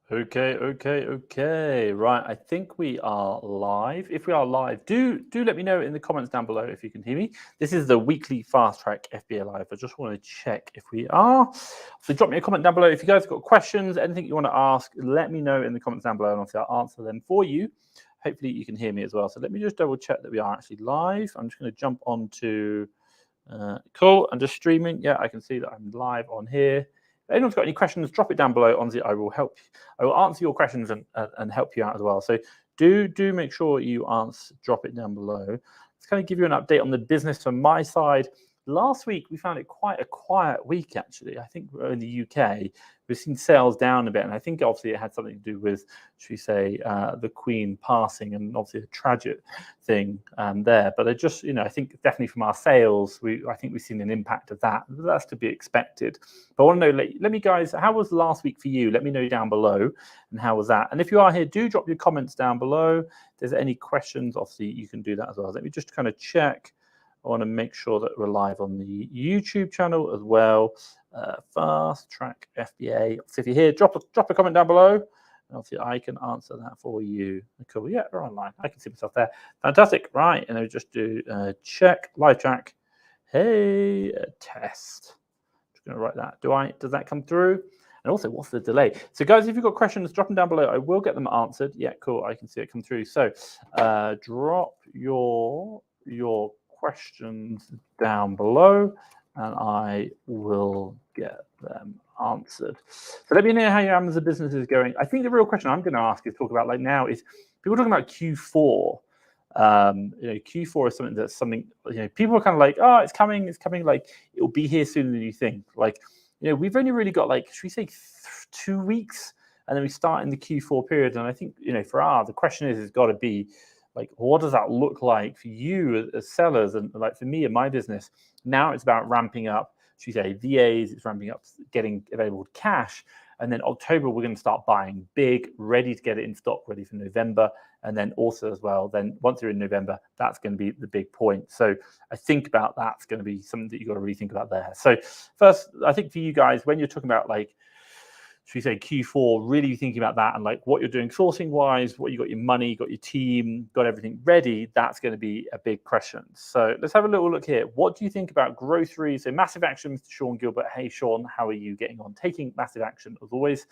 Okay. Right, I think we are live. If we are live, do let me know in the comments down below if you can hear me. This is the weekly Fast Track FBA Live. I just want to check if we are. So drop me a comment down below. If you guys have got questions, anything you want to ask, let me know in the comments down below, and obviously I'll answer them for you. Hopefully you can hear me as well. So let me just double check that we are actually live. I'm just going to jump onto cool. I'm just streaming. Yeah, I can see that I'm live on here. If anyone's got any questions, drop it down below. Honestly, I will help. I will answer your questions and help you out as well. So do make sure you drop it down below. Let's kind of give you an update on the business from my side. Last week we found it quite a quiet week actually. I think in the UK we've seen sales down a bit, and I think obviously it had something to do with, should we say, the Queen passing, and obviously a tragic thing there. But I just, I think definitely from our sales, I think we've seen an impact of that. That's to be expected. But I want to know, let me guys, how was last week for you? Let me know down below, and how was that? And if you are here, do drop your comments down below. If there's any questions, obviously you can do that as well. Let me just kind of check. I want to make sure that we're live on the YouTube channel as well. Fast Track FBA. So if you're here, drop a comment down below. And obviously, I can answer that for you. Cool. Yeah, we're online. I can see myself there. Fantastic. Right. And I'll just do check live track. Hey, test. Just going to write that. Does that come through? And also, what's the delay? So, guys, if you've got questions, drop them down below. I will get them answered. Yeah, cool. I can see it come through. So, drop your questions down below, and I will get them answered. So let me know how your Amazon business is going. I think the real question I'm going to ask is talk about like now is people talking about Q4. Q4 is something people are kind of like, oh, it's coming, like it'll be here sooner than you think. Like, we've only really got like, should we say 2 weeks, and then we start in the Q4 period. And I think, the question is, it's got to be like, what does that look like for you as sellers? And like for me and my business, now it's about ramping up, should we say, VAs, it's ramping up, getting available cash. And then October, we're going to start buying big, ready to get it in stock, ready for November. And then also as well, then once you're in November, that's going to be the big point. So I think about that's going to be something that you've got to really think about there. So first, I think for you guys, when you're talking about like, should we say Q4, really thinking about that and like what you're doing sourcing wise, what you got your money, you got your team, got everything ready, that's going to be a big question. So let's have a little look here. What do you think about groceries? So massive action, Mr. Sean Gilbert. Hey, Sean, how are you getting on? Taking massive action as always.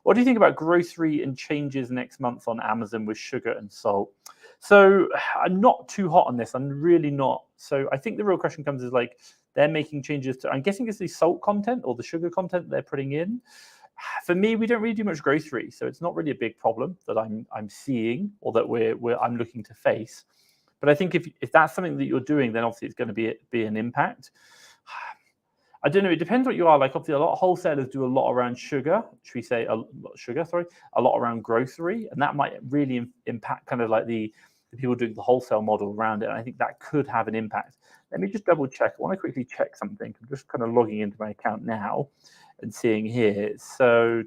What do you think about grocery and changes next month on Amazon with sugar and salt? So I'm not too hot on this. I'm really not. So I think the real question comes is like, they're making changes to, I'm guessing it's the salt content or the sugar content they're putting in. For me, we don't really do much grocery, so it's not really a big problem that I'm seeing or that I'm looking to face. But I think if that's something that you're doing, then obviously it's going to be an impact. I don't know. It depends what you are. Like obviously, a lot of wholesalers do a lot around sugar. Should we say a lot around grocery, and that might really impact kind of like the people doing the wholesale model around it. And I think that could have an impact. Let me just double check. I want to quickly check something. I'm just kind of logging into my account now and seeing here. So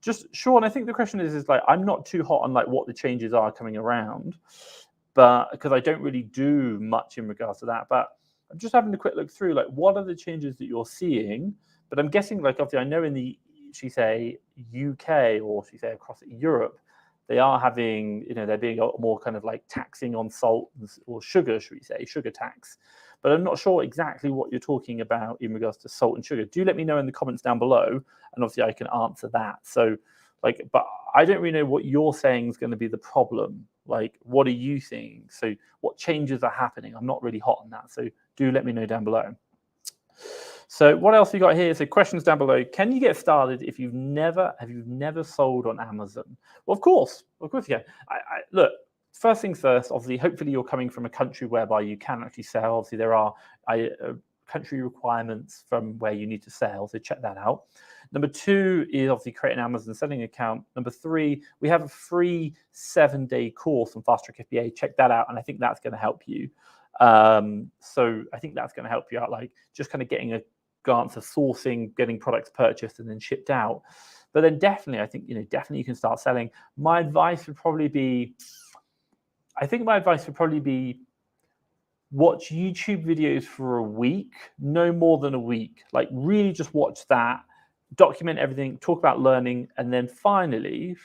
just Sean, I think the question is like, I'm not too hot on like what the changes are coming around, but because I don't really do much in regards to that. But I'm just having a quick look through like what are the changes that you're seeing. But I'm guessing like obviously I know in the UK or across Europe, they are having, they're being a lot more kind of like taxing on salt or sugar, should we say, sugar tax. But I'm not sure exactly what you're talking about in regards to salt and sugar. Do let me know in the comments down below, and obviously I can answer that. So, like, but I don't really know what you're saying is going to be the problem. Like, what are you seeing? So, what changes are happening? I'm not really hot on that. So, do let me know down below. So what else we got here? So questions down below. Can you get started if you've never sold on Amazon? Well, of course you can. Look, first things first, obviously, hopefully you're coming from a country whereby you can actually sell. Obviously, there are country requirements from where you need to sell, so check that out. Number 2 is obviously create an Amazon selling account. Number 3, we have a free 7-day course on Fast Track FBA. Check that out, and I think that's going to help you. So I think that's going to help you out, like just kind of getting a glance of sourcing, getting products purchased and then shipped out. But then definitely, I think, definitely you can start selling. My advice would probably be, watch YouTube videos for a week, no more than a week. Like really just watch that, document everything, talk about learning, and then finally,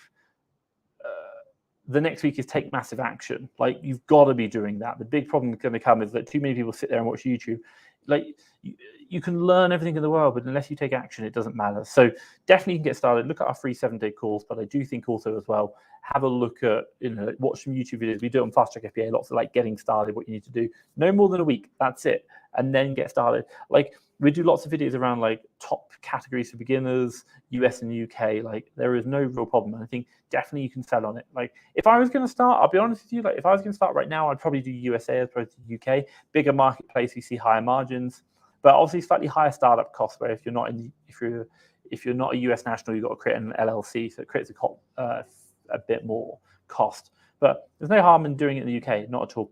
the next week is take massive action. Like, you've got to be doing that. The big problem going to come is that too many people sit there and watch YouTube. Like, you can learn everything in the world, but unless you take action, it doesn't matter. So definitely you can get started. Look at our free 7-day course, but I do think also as well, have a look at, watch some YouTube videos. We do it on Fast Track FBA, lots of like getting started, what you need to do. No more than a week, that's it. And then get started. Like, we do lots of videos around like top categories for beginners, US and UK. Like, there is no real problem. And I think definitely you can sell on it. Like, if I was going to start, I'll be honest with you, like if I was going to start right now, I'd probably do USA as opposed to UK. Bigger marketplace, we see higher margins, but obviously slightly higher startup costs. Where if you're not a US national, you've got to create an LLC, so it creates a bit more cost. But there's no harm in doing it in the UK, not at all.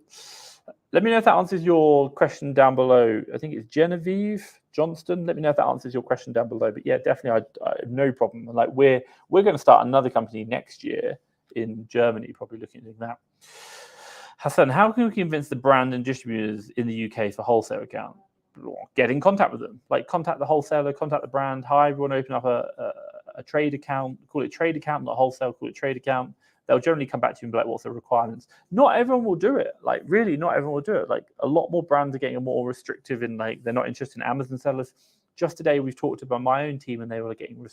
Let me know if that answers your question down below. I think it's Genevieve Johnston. Let me know if that answers your question down below. But yeah, definitely, I have no problem. Like, we're going to start another company next year in Germany, probably looking at that. Hassan, how can we convince the brand and distributors in the UK for wholesale account? Get in contact with them. Like, contact the wholesaler, contact the brand. Hi, we want to open up a trade account. Call it trade account, not wholesale. Call it trade account. They'll generally come back to you and be like, what's the requirements? Not everyone will do it. Like, really, not everyone will do it. Like, a lot more brands are getting more restrictive in, like, they're not interested in Amazon sellers. Just today, we've talked about my own team, and they were getting,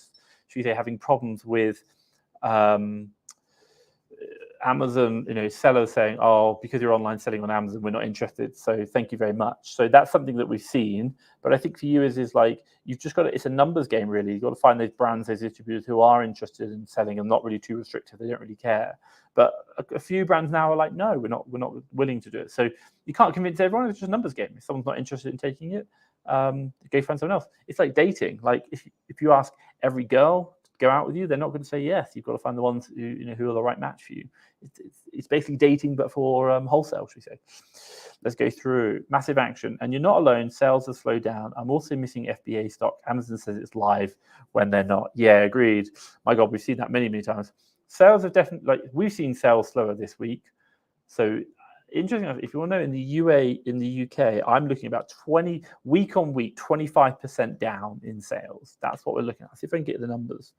should we say, having problems with Amazon, sellers saying, oh, because you're online selling on Amazon, we're not interested. So thank you very much. So that's something that we've seen. But I think for you is like, you've just got to, it's a numbers game, really. You've got to find those brands, those distributors who are interested in selling and not really too restrictive. They don't really care. But a few brands now are like, no, we're not willing to do it. So you can't convince everyone. It's just a numbers game. If someone's not interested in taking it, go find someone else. It's like dating. Like, if you ask every girl to go out with you, they're not going to say yes. You've got to find the ones who are the right match for you. It's basically dating, but for wholesale, should we say. Let's go through massive action. And you're not alone. Sales have slowed down. I'm also missing FBA stock. Amazon says it's live when they're not. Yeah, agreed. My God, we've seen that many, many times. Sales have definitely, like, we've seen sales slower this week. So interesting enough, if you want to know, in the UK, I'm looking about 20 week on week, 25% down in sales. That's what we're looking at. See if I can get the numbers.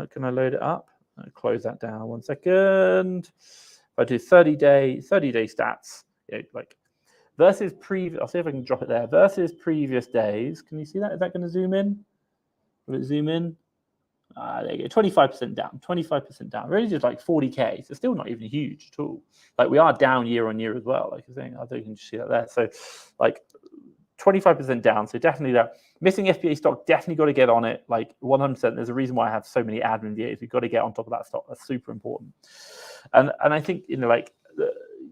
Can I load it up? I'll close that down 1 second. If I do 30-day stats, like versus previous, I'll see if I can drop it there. Versus previous days. Can you see that? Is that going to zoom in? Will it zoom in? There you go, 25% down, 25% down. Really just like 40K. So still not even huge at all. Like, we are down year on year as well. Like you're saying, I think you can see that there. So like 25% down. So definitely that. Missing FBA stock, definitely got to get on it. Like 100%. There's a reason why I have so many admin VAs. We've got to get on top of that stock. That's super important. And I think, like,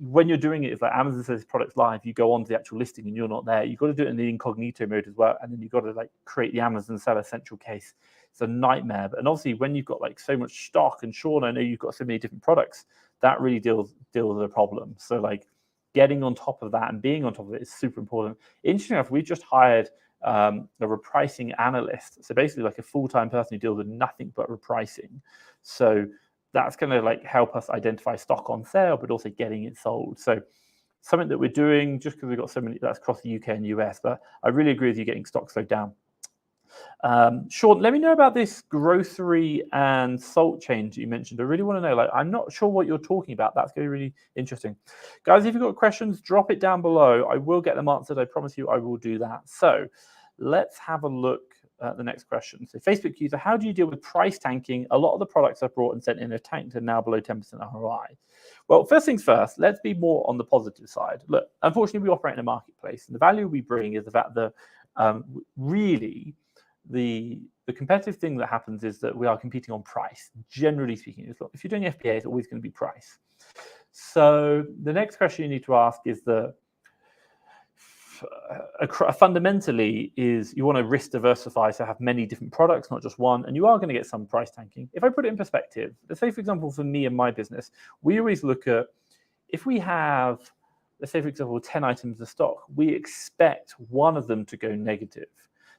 when you're doing it, it's like Amazon says products live, you go on to the actual listing and you're not there. You've got to do it in the incognito mode as well. And then you've got to like create the Amazon seller central case. It's a nightmare. But obviously, when you've got like so much stock, and Sean, I know you've got so many different products, that really deals with a problem. So like, getting on top of that and being on top of it is super important. Interesting enough, we just hired a repricing analyst. So basically like a full-time person who deals with nothing but repricing. So that's going to like help us identify stock on sale, but also getting it sold. So something that we're doing, just because we've got so many, that's across the UK and US, but I really agree with you getting stock slowed down. Sean, let me know about this grocery and salt change you mentioned. I really want to know, like, I'm not sure what you're talking about. That's going to be really interesting. Guys, if you've got questions, drop it down below. I will get them answered. I promise you I will do that. So let's have a look at the next question. So Facebook user, how do you deal with price tanking? A lot of the products I've brought and sent in are tanked and now below 10% ROI. Well, first things first, let's be more on the positive side. Look, unfortunately, we operate in a marketplace, and the value we bring is the fact that really the competitive thing that happens is that we are competing on price, generally speaking. If you're doing FBA, it's always going to be price. So the next question you need to ask is that fundamentally is you want to risk diversify, so have many different products, not just one, and you are going to get some price tanking. If I put it in perspective, let's say, for example, for me and my business, we always look at, if we have, let's say, for example, 10 items of stock, we expect one of them to go negative.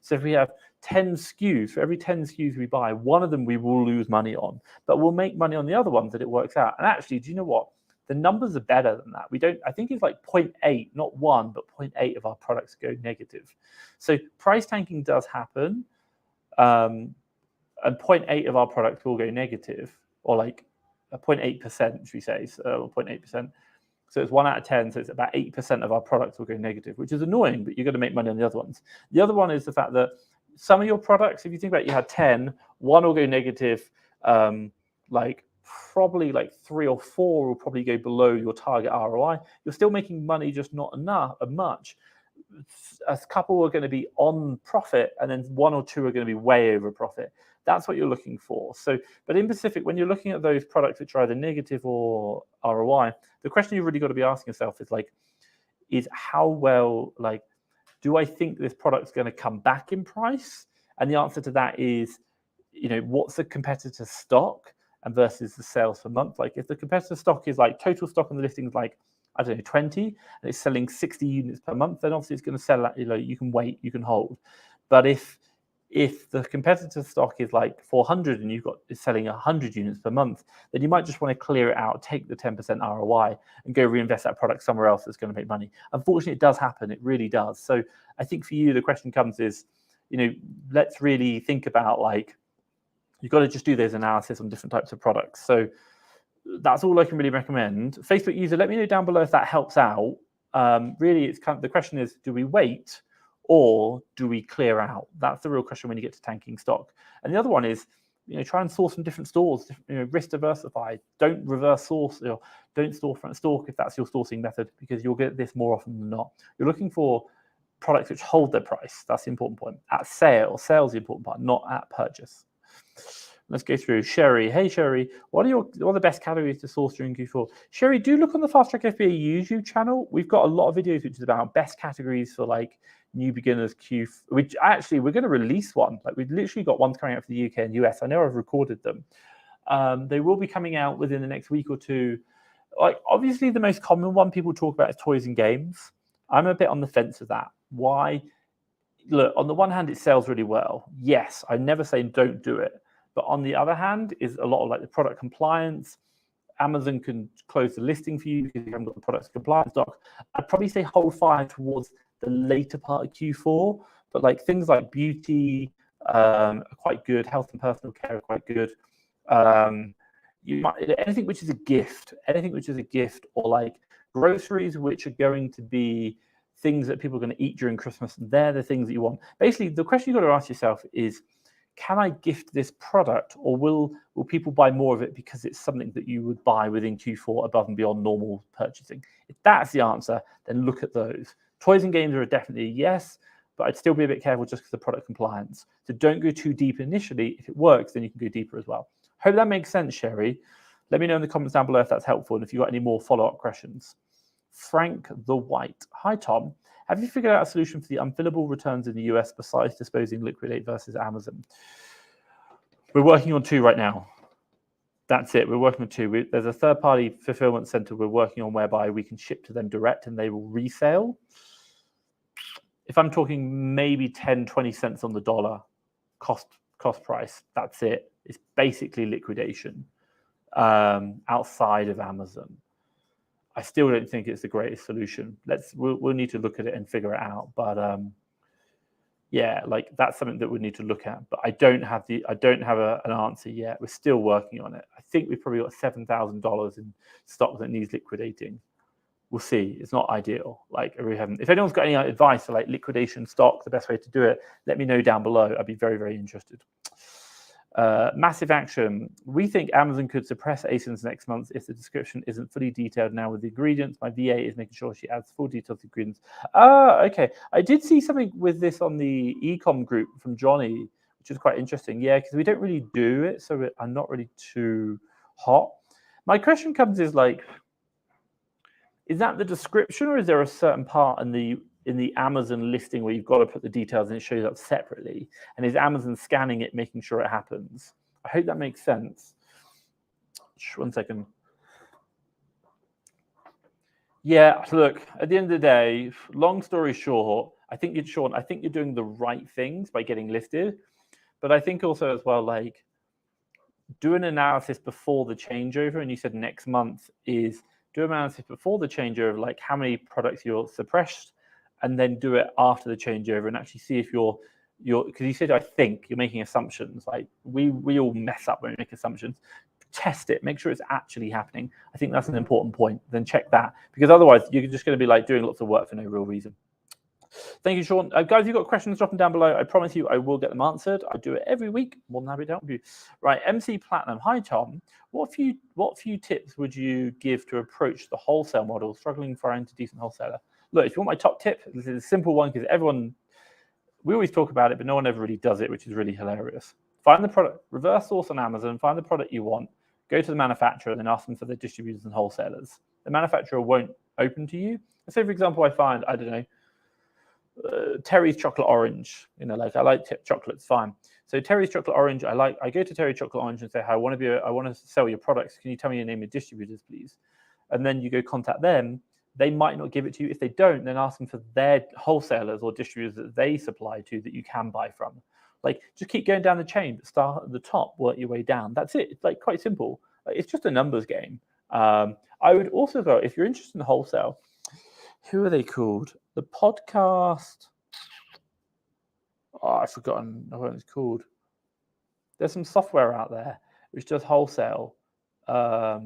So if we have 10 SKUs, for every 10 SKUs we buy, one of them we will lose money on, but we'll make money on the other ones that it works out. And actually, do you know what? The numbers are better than that. I think it's like 0.8, not 1, but 0.8 of our products go negative. So price tanking does happen. and 0.8 of our products will go negative, or like 0.8%, should we say, or 0.8%. So it's 1 out of 10, so it's about 8% of our products will go negative, which is annoying, but you're going to make money on the other ones. The other one is the fact that some of your products, if you think about it, you had 10, one will go negative, like probably like 3 or 4 will probably go below your target ROI. You're still making money, just not enough, much. A couple are going to be on profit, and then 1 or 2 are going to be way over profit. That's what you're looking for. So, but in Pacific, when you're looking at those products which are either negative or ROI, the question you've really got to be asking yourself is like, is how well, like, do I think this product's going to come back in price? And the answer to that is, you know, what's the competitor stock and versus the sales per month? Like, if the competitor stock is like total stock on the listing is like, I don't know, 20, and it's selling 60 units per month, then obviously it's going to sell at, you know, you can wait, you can hold. But if the competitor stock is like 400 and it's selling 100 units per month, then you might just want to clear it out, take the 10% ROI and go reinvest that product somewhere else that's going to make money. Unfortunately, it does happen. It really does. So I think for you, the question comes is, you know, let's really think about, like, you've got to just do those analysis on different types of products. So that's all I can really recommend. Facebook user, let me know down below if that helps out. Really, it's kind of, the question is, do we wait or do we clear out? That's the real question when you get to tanking stock. And the other one is, you know, try and source from different stores. You know, risk diversify. Don't reverse source, or don't storefront stalk if that's your sourcing method, because you'll get this more often than not. You're looking for products which hold their price. That's the important point. At sale, sales is the important part, not at purchase. Let's go through. Sherry, hey Sherry, what are the best categories to source during Q4? Sherry, do look on the Fast Track FBA YouTube channel. We've got a lot of videos which is about best categories for like new beginners which actually we're going to release one. Like, we've literally got ones coming out for the UK and US. I know I've recorded them. They will be coming out within the next week or two. Like, obviously the most common one people talk about is toys and games. I'm a bit on the fence of that. Why? Look, on the one hand, it sells really well. Yes, I never say don't do it. But on the other hand, is a lot of like the product compliance. Amazon can close the listing for you because you haven't got the product compliance stock. I'd probably say hold fire towards the later part of Q4. But like things like beauty are quite good. Health and personal care are quite good. You might, anything which is a gift, or like groceries which are going to be things that people are going to eat during Christmas, they're the things that you want. Basically, the question you've got to ask yourself is, can I gift this product, or will people buy more of it because it's something that you would buy within Q4 above and beyond normal purchasing? If that's the answer, then look at those. Toys and games are definitely a yes, but I'd still be a bit careful just because of product compliance. So don't go too deep initially. If it works, then you can go deeper as well. Hope that makes sense, Sherry. Let me know in the comments down below if that's helpful and if you've got any more follow-up questions. Frank the White. Hi, Tom. Have you figured out a solution for the unfillable returns in the US besides disposing liquidate versus Amazon? We're working on 2 right now. That's it. We're working on 2. There's a third-party fulfillment center we're working on whereby we can ship to them direct and they will resale. If I'm talking maybe 10, 20 cents on the dollar cost price, that's it. It's basically liquidation outside of Amazon. I still don't think it's the greatest solution. We'll need to look at it and figure it out. But yeah, like that's something that we need to look at. But I don't have an answer yet. We're still working on it. I think we've probably got $7,000 in stock that needs liquidating. We'll see. It's not ideal. Like, we haven't. If anyone's got any advice for like liquidation stock, the best way to do it, let me know down below. I'd be very, very interested. Massive action. We think Amazon could suppress ASINs next month if the description isn't fully detailed now with the ingredients. My VA is making sure she adds full details to ingredients. Okay. I did see something with this on the ecom group from Johnny, which is quite interesting. Yeah, because we don't really do it, so I'm not really too hot. My question comes is like, is that the description, or is there a certain part in the Amazon listing where you've got to put the details and it shows up separately? And is Amazon scanning it, making sure it happens? I hope that makes sense. One second. Yeah, look, at the end of the day, long story short, I think you're doing the right things by getting listed. But I think also as well, like, do an analysis before the changeover. And you said next month is do an analysis before the changeover, like how many products you're suppressed, and then do it after the changeover and actually see if you're because you said I think you're making assumptions. Like we all mess up when we make assumptions. Test it, make sure it's actually happening. I think that's an important point. Then check that, because otherwise you're just going to be like doing lots of work for no real reason. Thank you, Sean. Guys, if you've got questions, drop them down below. I promise you I will get them answered. I do it every week. More than happy to help you. Right, MC Platinum. Hi, Tom. What few tips would you give to approach the wholesale model, struggling for a decent wholesaler? Look, if you want my top tip, this is a simple one, because we always talk about it, but no one ever really does it, which is really hilarious. Find the product, reverse source on Amazon, find the product you want, go to the manufacturer, and then ask them for the distributors and wholesalers. The manufacturer won't open to you. Say, for example, I find, I don't know, Terry's chocolate orange. Like I like chocolates, fine. So Terry's chocolate orange, I go to Terry chocolate orange and say, "Hi, I want to sell your products. Can you tell me your name of distributors, please?" And then you go contact them. They might not give it to you. If they don't, then ask them for their wholesalers or distributors that they supply to that you can buy from. Like, just keep going down the chain, but start at the top, work your way down. That's it. It's like quite simple. Like, it's just a numbers game. I would also go, if you're interested in wholesale, who are they called? The podcast. Oh, I've forgotten what it's called. There's some software out there which does wholesale. It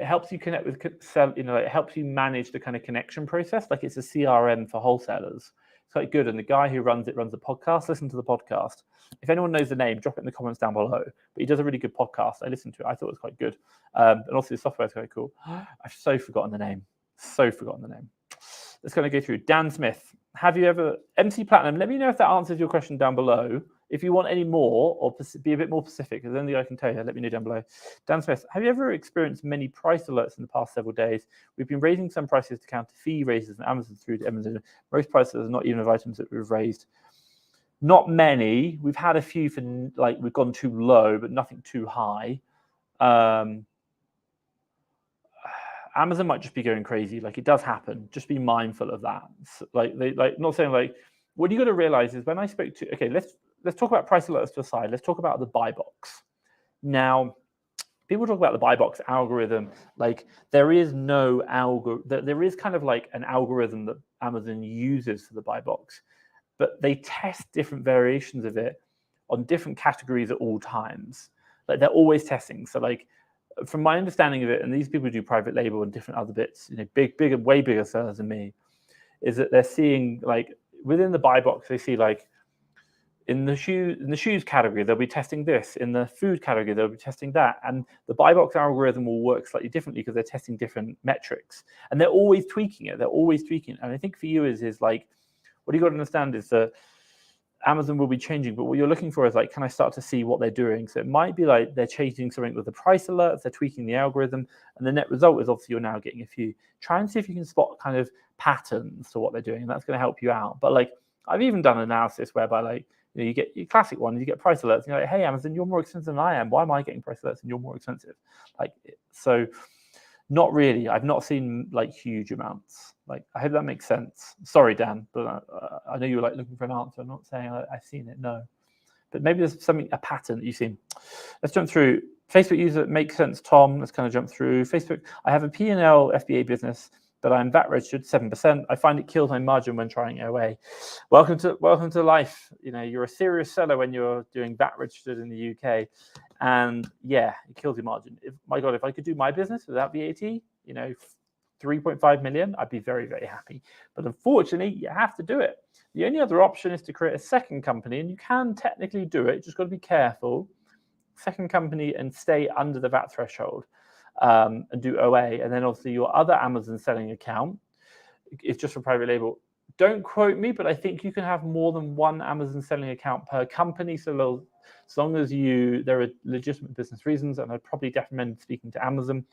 helps you connect with it helps you manage the kind of connection process. Like, it's a CRM for wholesalers. It's quite good. And the guy who runs the podcast. Listen to the podcast. If anyone knows the name, drop it in the comments down below. But he does a really good podcast. I listened to it. I thought it was quite good. And also the software is quite cool. I've so forgotten the name. Let's kind of go through. Dan Smith. Have you ever, MC Platinum, let me know if that answers your question down below. If you want any more or be a bit more specific, because anything I can tell you, let me know down below. Dan Smith, have you ever experienced many price alerts in the past several days? We've been raising some prices to counter fee raises and Amazon through to Amazon. Most prices are not even of items that we've raised. Not many. We've had a few for, like, we've gone too low, but nothing too high. Amazon might just be going crazy. Like, it does happen. Just be mindful of that. Not saying, like, what you got to realize is when I spoke to, okay, let's talk about price alerts to the side. Let's talk about the buy box. Now, people talk about the buy box algorithm. Like, there is no algorithm. There is kind of like an algorithm that Amazon uses for the buy box, but they test different variations of it on different categories at all times. Like, they're always testing. So, like, from my understanding of it, and these people do private label and different other bits, bigger, way bigger sellers than me, is that they're seeing, like, within the buy box, they see, like, in the shoes category, they'll be testing this. In the food category, they'll be testing that. And the buy box algorithm will work slightly differently because they're testing different metrics. And they're always tweaking it. And I think for you is like, what you got to understand is that Amazon will be changing, but what you're looking for is, like, can I start to see what they're doing? So it might be like they're changing something with the price alerts, they're tweaking the algorithm, and the net result is obviously you're now getting a few. Try and see if you can spot kind of patterns to what they're doing, and that's going to help you out. But, like, I've even done analysis whereby, like, you get your classic one, you get price alerts, and you're like, hey, Amazon, you're more expensive than I am. Why am I getting price alerts and you're more expensive? Like, so not really. I've not seen, like, huge amounts. Like, I hope that makes sense. Sorry, Dan, but I know you were, like, looking for an answer. I'm not saying I've seen it, no. But maybe there's a pattern that you've seen. Let's jump through. Facebook user, makes sense, Tom. Let's kind of jump through. Facebook, I have a P&L FBA business, but I'm VAT registered 7%. I find it kills my margin when trying OA. Welcome to life. You're a serious seller when you're doing VAT registered in the UK. And yeah, it kills your margin. My God, if I could do my business without VAT, 3.5 million, I'd be very, very happy. But unfortunately, you have to do it. The only other option is to create a second company, and you can technically do it. You just got to be careful. Second company and stay under the VAT threshold, and do OA. And then obviously your other Amazon selling account is just for private label. Don't quote me, but I think you can have more than one Amazon selling account per company. So as long as there are legitimate business reasons, and I'd probably recommend speaking to Amazon.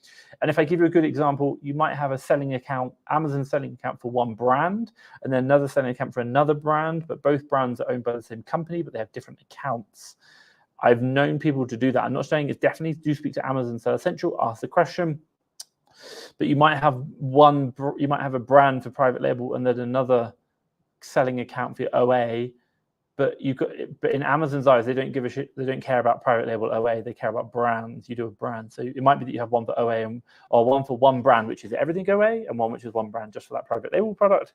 And if I give you a good example, you might have a selling account, Amazon selling account for one brand, and then another selling account for another brand, but both brands are owned by the same company, but they have different accounts. I've known people to do that. I'm not saying it's definitely, do speak to Amazon Seller Central, ask the question. But you might have a brand for private label and then another selling account for your OA. But in Amazon's eyes, they don't give a shit. They don't care about private label OA. They care about brands. You do a brand, so it might be that you have one for OA or one for one brand, which is everything OA, and one which is one brand just for that private label product.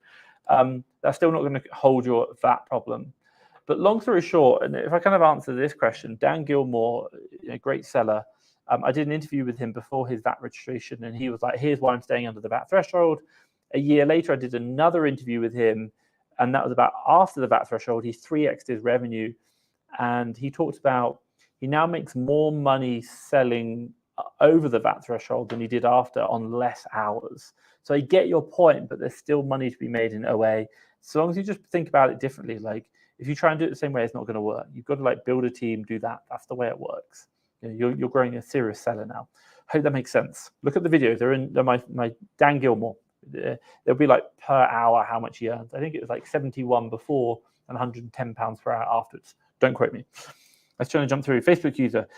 That's still not going to hold your VAT problem. But long story short, and if I kind of answer this question, Dan Gilmore, a great seller, I did an interview with him before his VAT registration, and he was like, here's why I'm staying under the VAT threshold. A year later, I did another interview with him, and that was about after the VAT threshold. He's 3x'd his revenue, and he talked about he now makes more money selling over the VAT threshold than he did after on less hours. So I get your point, but there's still money to be made in OA. So long as you just think about it differently, like if you try and do it the same way, it's not going to work. You've got to like build a team, do that. That's the way it works. You're growing a serious seller now. Hope that makes sense. Look at the videos. They're my Dan Gilmore. There'll be like per hour how much he earns. I think it was like 71 before and 110 pounds per hour afterwards. Don't quote me. Let's try and jump through. Facebook user.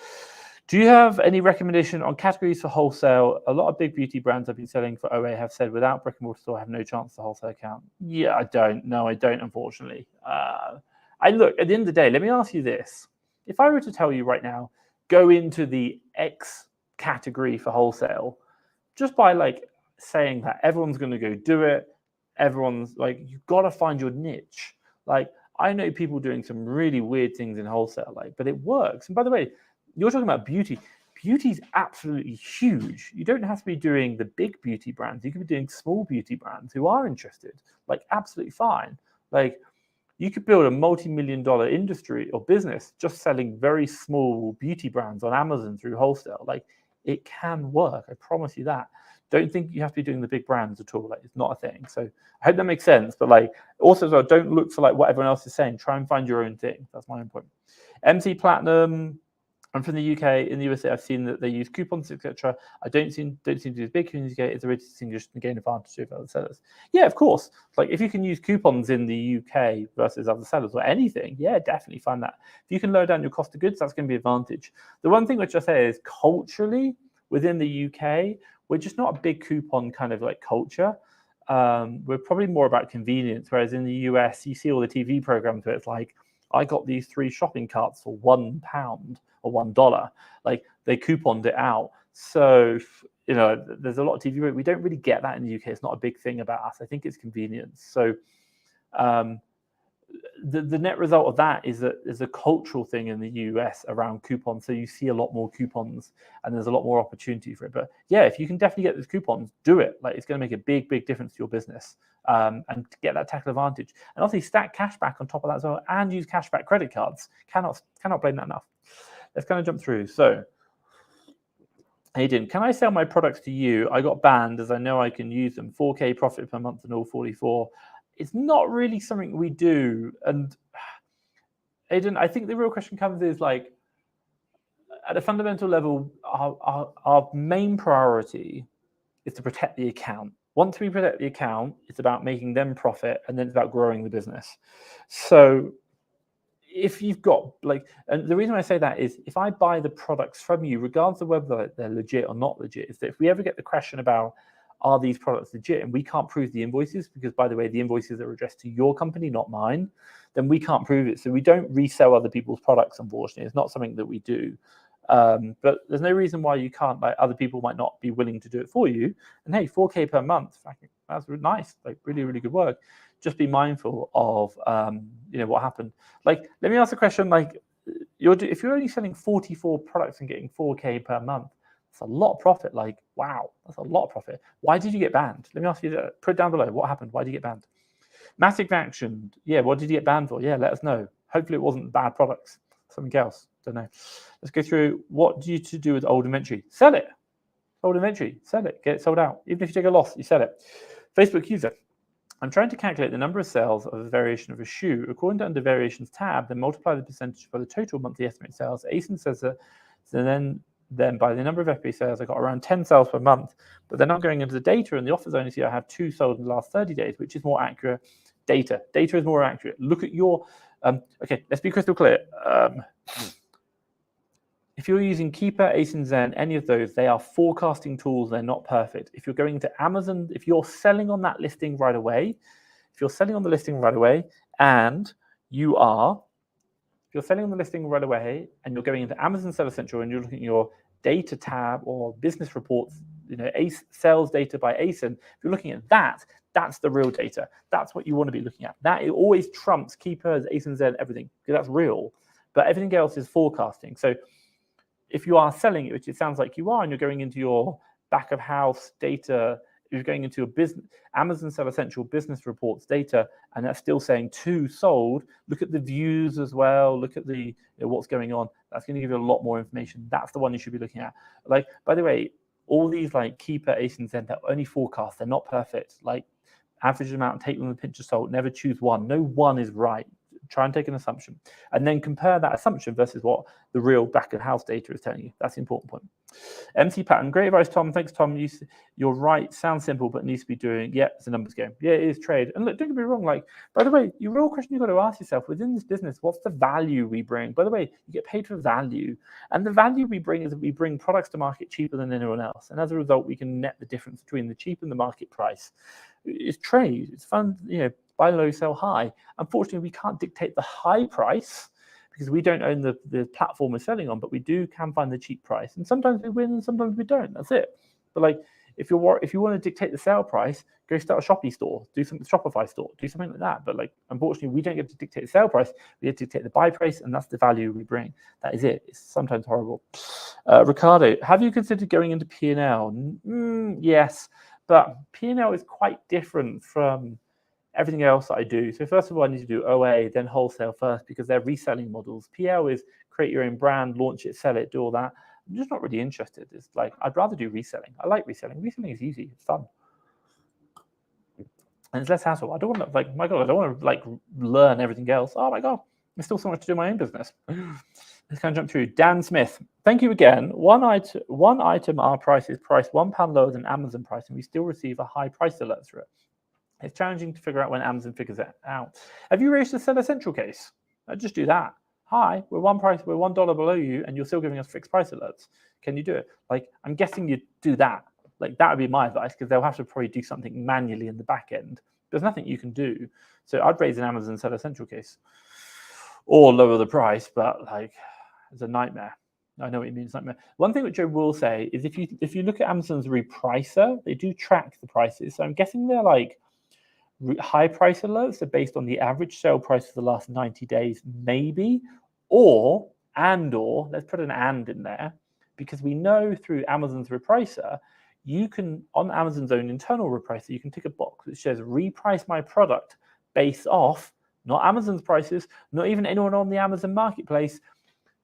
Do you have any recommendation on categories for wholesale? A lot of big beauty brands I've been selling for OA have said without brick and mortar store, I have no chance to wholesale account. Yeah, I don't. No, I don't, unfortunately. Look, at the end of the day, let me ask you this. If I were to tell you right now, go into the X category for wholesale, just by like saying that everyone's going to go do it, everyone's like, you've got to find your niche. Like, I know people doing some really weird things in wholesale, like, but it works. And by the way, you're talking about beauty. Beauty's absolutely huge. You don't have to be doing the big beauty brands. You could be doing small beauty brands who are interested, like absolutely fine. Like you could build a multi-million-dollar industry or business just selling very small beauty brands on Amazon through wholesale. Like it can work. I promise you that. Don't think you have to be doing the big brands at all. Like it's not a thing. So I hope that makes sense. But like also as well, don't look for like what everyone else is saying. Try and find your own thing. That's my own point. MC Platinum. I'm from the UK. In the USA, I've seen that they use coupons, etc. I don't seem to do as big in the UK. It's a really distinguished and gain advantage over other sellers. Yeah, of course. Like if you can use coupons in the UK versus other sellers or anything, yeah, definitely find that. If you can lower down your cost of goods, that's going to be an advantage. The one thing which I say is culturally within the UK, we're just not a big coupon kind of like culture. We're probably more about convenience. Whereas in the US, you see all the TV programs where it's like, I got these 3 shopping carts for £1 or $1. Like they couponed it out. So, you know, there's a lot of TV. We don't really get that in the UK. It's not a big thing about us. I think it's convenience. So the net result of that is that there's a cultural thing in the US around coupons. So you see a lot more coupons and there's a lot more opportunity for it. But yeah, if you can definitely get those coupons, do it. Like it's going to make a big, big difference to your business and get that tax advantage. And also stack cashback on top of that as well and use cashback credit cards. Cannot blame that enough. Let's kind of jump through. So, Hayden, can I sell my products to you? I got banned as I know I can use them. 4K profit per month and all 44. It's not really something we do. And Hayden, I think the real question comes is like, at a fundamental level, our main priority is to protect the account. Once we protect the account, it's about making them profit and then it's about growing the business. So if you've got like, and the reason I say that is if I buy the products from you, regardless of whether they're legit or not legit, is that if we ever get the question about are these products legit and we can't prove the invoices, because by the way, the invoices are addressed to your company, not mine, then we can't prove it. So we don't resell other people's products, unfortunately. It's not something that we do. But there's no reason why you can't, like other people might not be willing to do it for you. And hey, 4K per month, that's nice, like really, really good work. Just be mindful of, what happened. Like, let me ask a question, like, if you're only selling 44 products and getting 4K per month, that's a lot of profit. Like, wow, that's a lot of profit. Why did you get banned? Let me ask you that. Put it down below. What happened? Why did you get banned? Massive action. Yeah, what did you get banned for? Yeah, let us know. Hopefully it wasn't bad products. Something else. Don't know. Let's go through what do you to do with old inventory? Sell it. Old inventory. Sell it. Get it sold out. Even if you take a loss, you sell it. Facebook user. I'm trying to calculate the number of sales of a variation of a shoe. According to under variations tab, then multiply the percentage by the total monthly estimated sales. ASIN says that, so then by the number of FBA sales, I got around 10 sales per month, but they're not going into the data, and the offers only see I have 2 sold in the last 30 days, which is more accurate. Data is more accurate. Look at your, okay, let's be crystal clear. If you're using Keeper, ASIN, Zen, any of those, they are forecasting tools. They're not perfect. If you're going to Amazon, if you're selling on that listing right away, and if you're selling on the listing right away and you're going into Amazon Seller Central and you're looking at your data tab or business reports, sales data by ASIN, if you're looking at that, That's the real data. That's what you want to be looking at. That it always trumps keepers, A and Z, everything, because that's real. But everything else is forecasting. So if you are selling it, which it sounds like you are, and you're going into your back of house data, you're going into your business, Amazon Seller Central business reports data, and that's still saying 2 sold. Look at the views as well. Look at the what's going on. That's going to give you a lot more information. That's the one you should be looking at. Like, by the way, all these like keeper, ACE and Z, they're only forecast. They're not perfect. Like, average amount, take them with a pinch of salt. Never choose one. No one is right. Try and take an assumption, and then compare that assumption versus what the real back of house data is telling you. That's the important point. MC pattern, great advice, Tom. Thanks, Tom. You're right. Sounds simple, but needs to be doing. Yeah, it's a numbers game. Yeah, it is trade. And look, don't get me wrong. Like, by the way, your real question you've got to ask yourself within this business: what's the value we bring? By the way, you get paid for value, and the value we bring is that we bring products to market cheaper than anyone else, and as a result, we can net the difference between the cheap and the market price. It's trade. It's fun. Buy low, sell high. Unfortunately, we can't dictate the high price because we don't own the platform we're selling on, but we can find the cheap price. And sometimes we win and sometimes we don't. That's it. But like, if you want to dictate the sale price, go start a Shopee store, do some Shopify store, do something like that. But like, unfortunately, we don't get to dictate the sale price. We get to dictate the buy price, and that's the value we bring. That is it. It's sometimes horrible. Ricardo, have you considered going into P&L? Yes, but P&L is quite different from everything else that I do. So first of all, I need to do OA, then wholesale first, because they're reselling models. PL is create your own brand, launch it, sell it, do all that. I'm just not really interested. It's like, I'd rather do reselling. I like reselling. Reselling is easy. It's fun. And it's less hassle. I don't want to, like, my God, I don't want to like learn everything else. Oh my God, there's still so much to do in my own business. Let's kind of jump through. Dan Smith, thank you again. One item, our price is priced £1 lower than Amazon price, and we still receive a high price alert for it. It's challenging to figure out when Amazon figures it out. Have you raised the Seller Central case? Just do that. Hi, we're $1 below you, and you're still giving us fixed price alerts. Can you do it? Like, I'm guessing you do that. Like, that would be my advice, because they'll have to probably do something manually in the back end. There's nothing you can do. So I'd raise an Amazon Seller Central case, or lower the price. But like, it's a nightmare. I know what you mean. It's a nightmare. One thing which I will say is, if you look at Amazon's repricer, they do track the prices. So I'm guessing they're like, high price alerts are based on the average sale price for the last 90 days, maybe, or let's put an and in there, because we know through Amazon's repricer, you can, on Amazon's own internal repricer, you can tick a box that says reprice my product based off not Amazon's prices, not even anyone on the Amazon marketplace,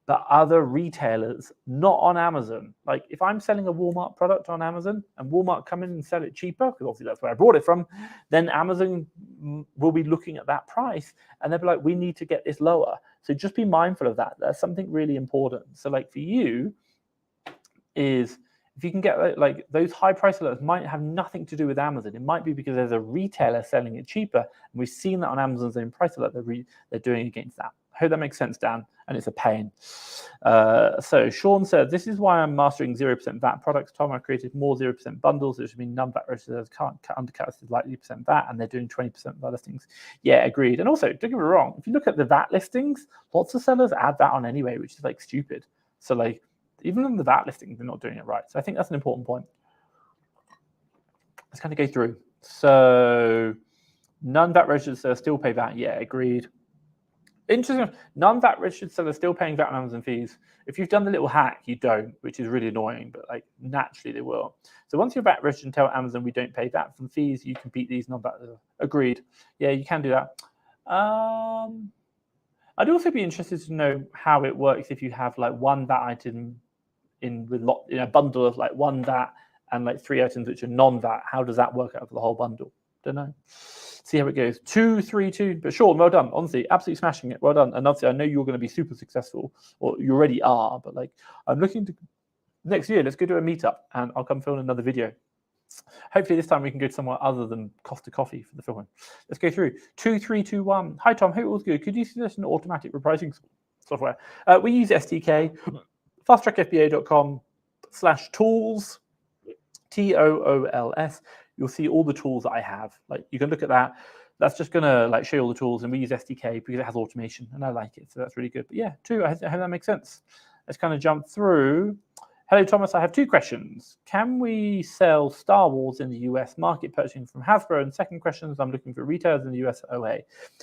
but other retailers, not on Amazon. Like, if I'm selling a Walmart product on Amazon and Walmart come in and sell it cheaper, because obviously that's where I brought it from, then Amazon will be looking at that price and they'll be like, we need to get this lower. So just be mindful of that. That's something really important. So like, for you, is if you can get like those high price alerts might have nothing to do with Amazon. It might be because there's a retailer selling it cheaper, and we've seen that on Amazon's own price alert they're doing against that. I hope that makes sense, Dan, and it's a pain. So Sean said, this is why I'm mastering 0% VAT products. Tom, I created more 0% bundles. There should be non-VAT registered can't undercut us with like 0% VAT, and they're doing 20% of our listings. Yeah, agreed. And also, don't get me wrong, if you look at the VAT listings, lots of sellers add that on anyway, which is like stupid. So like, even on the VAT listing, they're not doing it right. So I think that's an important point. Let's kind of go through. So non-VAT registered sellers still pay VAT. Yeah, agreed. Interesting. Non-VAT registered sellers still paying VAT and Amazon fees. If you've done the little hack, you don't, which is really annoying, but like naturally they will. So once you're VAT registered and tell Amazon we don't pay VAT from fees, you can beat these non-VAT. Agreed. Yeah, you can do that. I'd also be interested to know how it works if you have like one VAT item with a bundle of like one VAT and like 3 items which are non-VAT. How does that work out for the whole bundle? Don't know. See how it goes. 2, 3, 2. But Sean, well done. Honestly, absolutely smashing it. Well done. And obviously, I know you're going to be super successful, or you already are. But like, I'm looking to next year. Let's go do a meetup, and I'll come film another video. Hopefully, this time we can go to somewhere other than Costa Coffee for the filming. Let's go through 2, 3, 2, 1. Hi Tom, hope it was good. Could you suggest an automatic repricing software? We use SDK. fasttrackfba.com/tools, TOOLS. You'll see all the tools that I have. Like, you can look at that. That's just gonna like show you all the tools, and we use SDK because it has automation, and I like it, so that's really good. But yeah, I hope that makes sense. Let's kind of jump through. Hello, Thomas. I have 2 questions. Can we sell Star Wars in the US market purchasing from Hasbro? And second question is, I'm looking for retailers in the US OA.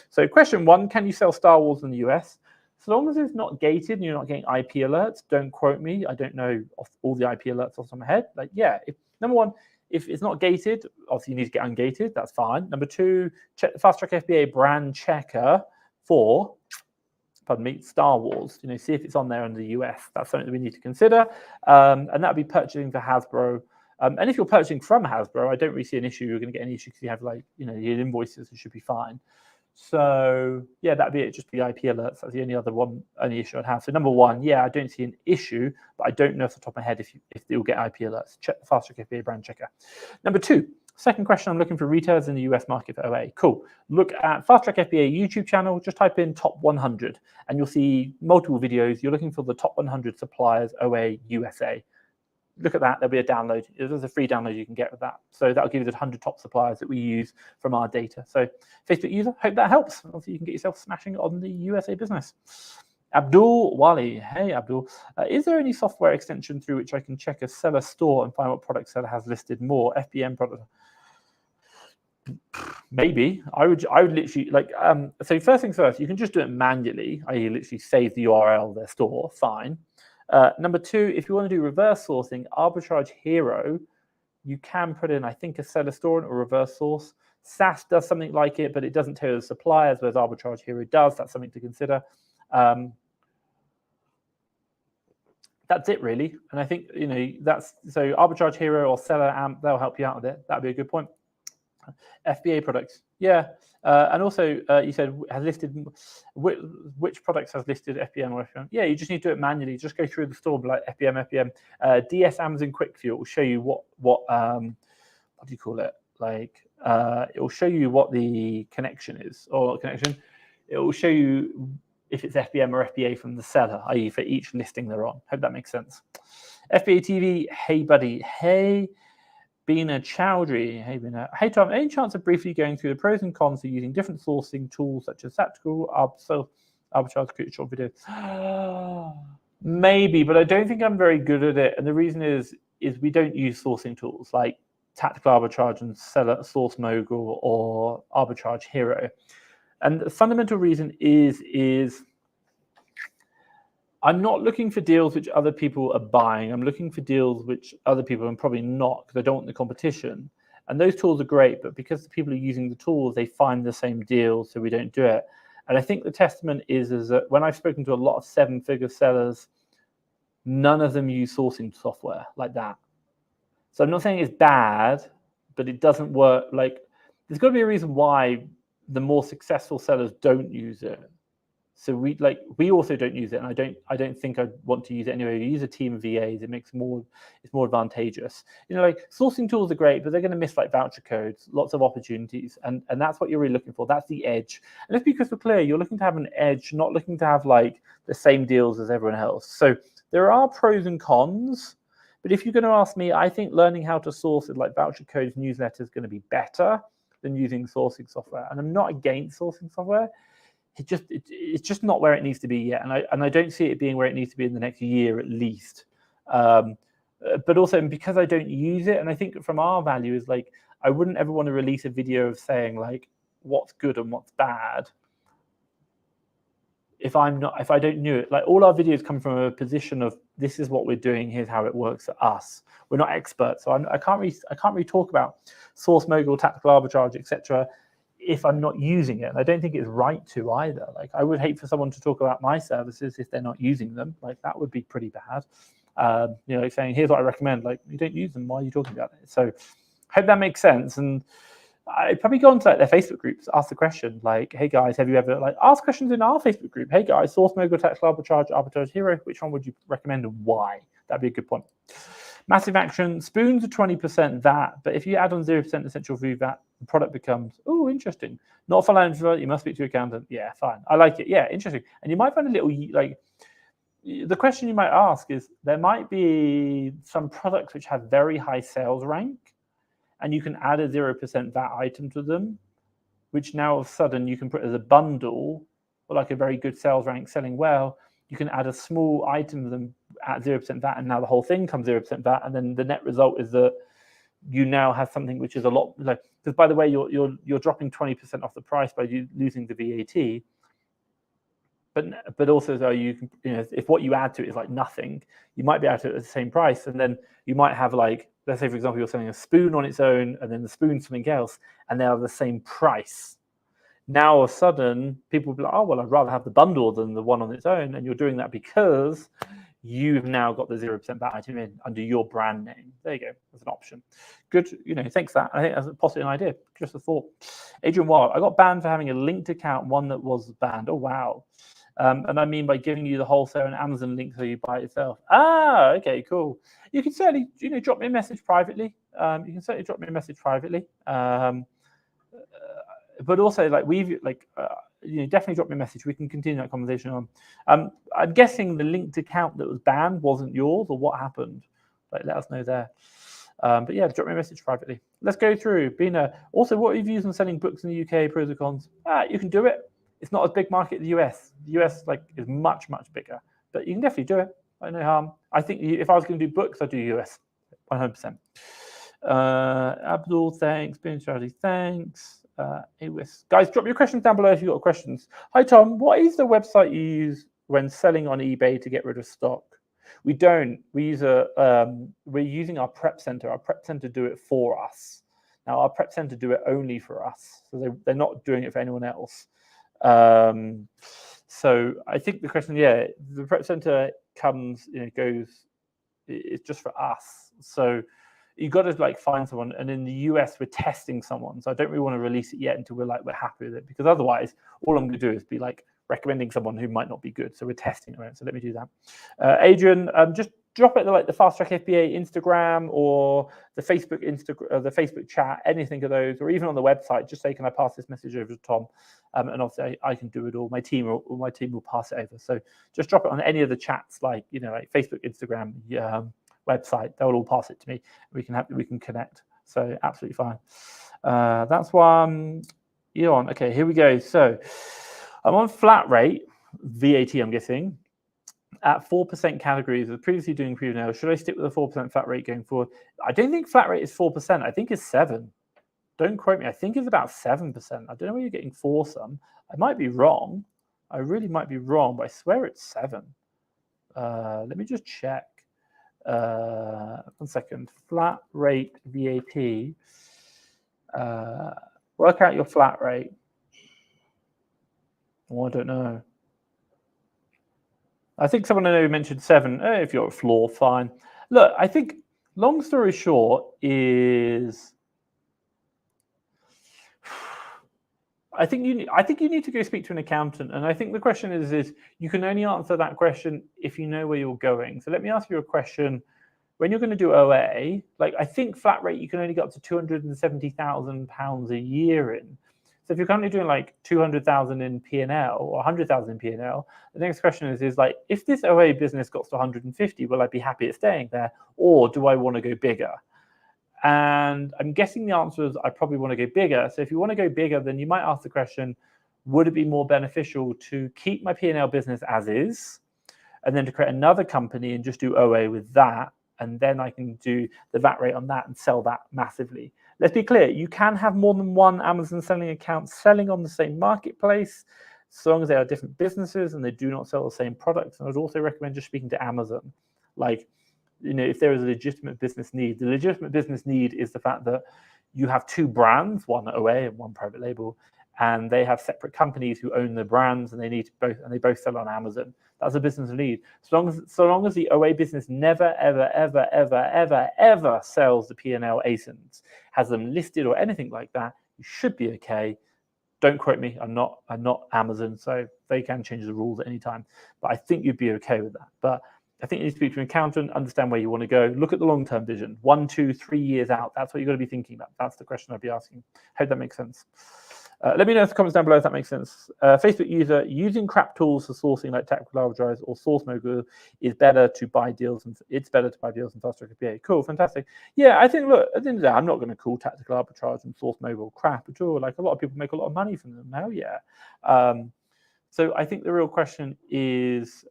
So question 1, can you sell Star Wars in the US? So long as it's not gated and you're not getting IP alerts, don't quote me. I don't know off all the IP alerts off the top of my head. Like, yeah, number 1, if it's not gated, obviously you need to get ungated. That's fine. Number 2, check the Fast Track FBA brand checker for, pardon me, Star Wars. See if it's on there in the US. That's something that we need to consider. And that would be purchasing for Hasbro. And if you're purchasing from Hasbro, I don't really see an issue. You're going to get any issue because you have your invoices. It should be fine. So yeah, that'd be it. Just the IP alerts. That's the only issue I'd have. So number 1, yeah, I don't see an issue, but I don't know off the top of my head if you'll get IP alerts. Check the Fast Track FBA brand checker. Number 2. Second question, I'm looking for retailers in the US market for OA. Cool. Look at Fast Track FBA YouTube channel. Just type in top 100 and you'll see multiple videos. You're looking for the top 100 suppliers OA USA. Look at that. There'll be a download. There's a free download you can get with that. So that'll give you the 100 top suppliers that we use from our data. So Facebook user, hope that helps. Obviously, you can get yourself smashing on the USA business. Abdul Wali. Hey, Abdul. Is there any software extension through which I can check a seller store and find what product seller has listed more? FBM product. Maybe I would literally so first things first, you can just do it manually, i.e. literally save the URL of their store, fine. Number 2, if you want to do reverse sourcing, Arbitrage Hero, you can put in, I think, a seller store or reverse source. SAS does something like it, but it doesn't tell you the suppliers, whereas Arbitrage Hero does. That's something to consider. That's it really, and I think that's so Arbitrage Hero or Seller Amp, they'll help you out with it. That'd be a good point. FBA products, yeah, and also you said has listed which products has listed FBM or FBM. Yeah, you just need to do it manually. Just go through the store, like FBM. DS Amazon Quick View will show you what do you call it? Like it will show you what the connection is, or not connection. It will show you if it's FBM or FBA from the seller, i.e. for each listing they're on. Hope that makes sense. FBA TV, hey buddy, hey. Bina Chowdhury, hey Bina. Hey Tom, any chance of briefly going through the pros and cons of using different sourcing tools such as Tactical, Arbitrage, create short video? Maybe, but I don't think I'm very good at it. And the reason is we don't use sourcing tools like Tactical Arbitrage and Seller Source Mogul or Arbitrage Hero. And the fundamental reason is I'm not looking for deals which other people are buying. I'm looking for deals which other people are probably not, because I don't want the competition. And those tools are great, but because the people are using the tools, they find the same deals, so we don't do it. And I think the testament is that when I've spoken to a lot of 7-figure sellers, none of them use sourcing software like that. So I'm not saying it's bad, but it doesn't work. Like, there's got to be a reason why the more successful sellers don't use it. So we also don't use it, and I don't think I want to use it anyway. We use a team of VAs. It's more advantageous. Like sourcing tools are great, but they're going to miss like voucher codes, lots of opportunities, and that's what you're really looking for. That's the edge. And let's be crystal clear, you're looking to have an edge, not looking to have like the same deals as everyone else. So there are pros and cons, but if you're going to ask me, I think learning how to source with like voucher codes, newsletters is going to be better than using sourcing software. And I'm not against sourcing software. It's just not where it needs to be yet, and I don't see it being where it needs to be in the next year at least. But also because I don't use it, and I think from our value is like I wouldn't ever want to release a video of saying like what's good and what's bad if I don't know it. Like all our videos come from a position of this is what we're doing, here's how it works for us. We're not experts, so I can't really talk about Source Mogul, Tactical Arbitrage, etc. if I'm not using it. And I don't think it's right to either. Like I would hate for someone to talk about my services if they're not using them. Like that would be pretty bad. Like saying, here's what I recommend. Like you don't use them, why are you talking about it? So hope that makes sense. And I'd probably go onto like their Facebook groups, ask the question like, hey guys, have you ever ask questions in our Facebook group? Hey guys, Source Mogul, Tactical Arbitrage, Arbitrage Hero, which one would you recommend and why? That'd be a good point. Massive Action, spoons are 20% VAT, but if you add on 0% essential food VAT, the product becomes, oh, interesting. Not financial, you must speak to your accountant. Yeah, fine. I like it. Yeah, interesting. And you might find a little, like, the question you might ask is, there might be some products which have very high sales rank, and you can add a 0% VAT item to them, which now all of a sudden you can put as a bundle, or like a very good sales rank selling well, you can add a small item of them at 0% VAT, and now the whole thing comes 0% VAT, and then the net result is that you now have something which is a lot, like, because by the way, you're dropping 20% off the price by you losing the VAT. But also, though, you can, if what you add to it is like nothing, you might be at it at the same price, and then you might have, like, let's say for example you're selling a spoon on its own, and then the spoon something else, and they are the same price. Now all of a sudden people will be like, oh well, I'd rather have the bundle than the one on its own, and you're doing that because you've now got the 0% VAT item in under your brand name. There you go, as an option. Good, thanks for that. I think that's possibly an idea, just a thought. Adrian Wild, I got banned for having a linked account, one that was banned. Oh wow. And I mean by giving you the Wholesale and Amazon link so you buy it yourself. Ah, okay, cool. You can certainly, drop me a message privately. But also, like, definitely drop me a message. We can continue that conversation on. I'm guessing the linked account that was banned wasn't yours, or what happened? Like, let us know there. But yeah, drop me a message privately. Let's go through. Bina, also, what are your views on selling books in the UK? Pros and cons? You can do it. It's not as big market as the US. The US is much, much bigger, but you can definitely do it. No harm. I think if I was going to do books, I'd do US, 100%. Abdul, thanks. Bin Charlie, thanks. Guys, drop your questions down below if you've got questions. Hi Tom, what is the website you use when selling on eBay to get rid of stock? We don't. We use we're using our prep center. Our prep center do it for us. Now our prep center do it only for us, so they're not doing it for anyone else. So I think the question, the prep center comes, goes, it's just for us. So you got to find someone, and in the US we're testing someone, so I don't really want to release it yet until we're happy with it, because otherwise all I'm going to do is be recommending someone who might not be good. So we're testing it. So let me do that. Adrian, just drop it to the Fast Track FBA Instagram or the Facebook chat, anything of those, or even on the website. Just say, can I pass this message over to Tom? And obviously I can do it all. My team will pass it over. So just drop it on any of the chats, like Facebook, Instagram, website. They'll all pass it to me. We can connect. So absolutely fine. That's one. Eon. Okay, here we go. So I'm on flat rate VAT. I'm guessing at 4% categories. As previously doing preview now. Should I stick with a 4% flat rate going forward? I don't think flat rate is 4%. I think it's 7%. Don't quote me. I think it's about 7%. I don't know where you're getting 4 some. I might be wrong. I really might be wrong, but I swear it's 7. Let me just check. 1 second. Flat rate VAT. Work out your flat rate. Oh, I don't know. I think someone I know mentioned 7. If you're at floor, fine. Look, I think long story short is, I think you need to go speak to an accountant, and I think the question is you can only answer that question if you know where you're going. So let me ask you a question. When you're going to do OA, I think flat rate you can only get up to £270,000 a year in. So if you're currently doing 200,000 in P&L or 100,000 in P&L, the next question is if this OA business got to 150, will I be happy at staying there, or do I want to go bigger? And I'm guessing the answer is I probably want to go bigger. So if you want to go bigger, then you might ask the question, would it be more beneficial to keep my P&L business as is, and then to create another company and just do OA with that, and then I can do the VAT rate on that and sell that massively? Let's be clear, you can have more than one Amazon selling account selling on the same marketplace, so long as they are different businesses and they do not sell the same products. And I'd also recommend just speaking to Amazon. If there is a legitimate business need, the legitimate business need is the fact that you have 2 brands, one OA and one private label, and they have separate companies who own the brands, and they both sell on Amazon. That's a business need. So long as the OA business never, ever, ever, ever, ever, ever sells the P&L ASINs, has them listed or anything like that, you should be okay. Don't quote me. I'm not Amazon, so they can change the rules at any time. But I think you'd be okay with that. But I think you need to speak to an accountant, understand where you want to go, look at the long-term vision, 1, 2, 3 years out. That's what you've got to be thinking about. That's the question I'd be asking. Hope that makes sense. Let me know in the comments down below if that makes sense. Facebook user, using crap tools for sourcing like tactical arbitrage or source mogul is better to buy deals, and it's better to buy deals in Fast Track FBA. Cool, fantastic. Yeah, I think, look, at the end of the day, I'm not going to call tactical arbitrage and source mogul crap at all. A lot of people make a lot of money from them now, yeah. So I think the real question is,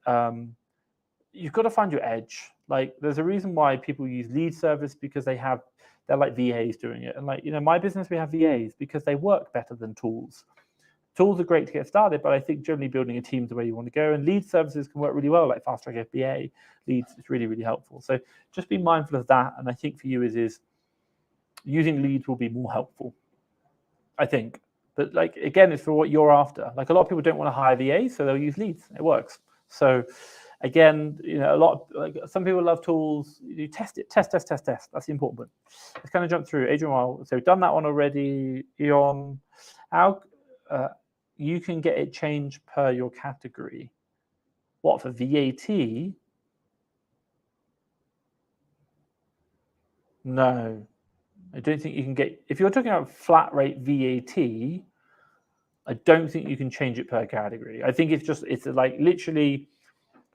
you've got to find your edge. Like, there's a reason why people use lead service, because they're like VAs doing it. And like, my business, we have VAs because they work better than tools. Tools are great to get started, but I think generally building a team is the way you want to go. And lead services can work really well, like Fast Track FBA leads. It's really, really helpful. So just be mindful of that. And I think for you is using leads will be more helpful, I think. But like, again, it's for what you're after. Like, a lot of people don't want to hire VAs, so they'll use leads. It works. So again, some people love tools. You test it, test. That's the important one. Let's kind of jump through. Adrian, so we've done that one already. Eon, how you can get it changed per your category. What, for VAT? No, I don't think you can get. If you're talking about flat rate VAT, I don't think you can change it per category. I think it's like literally.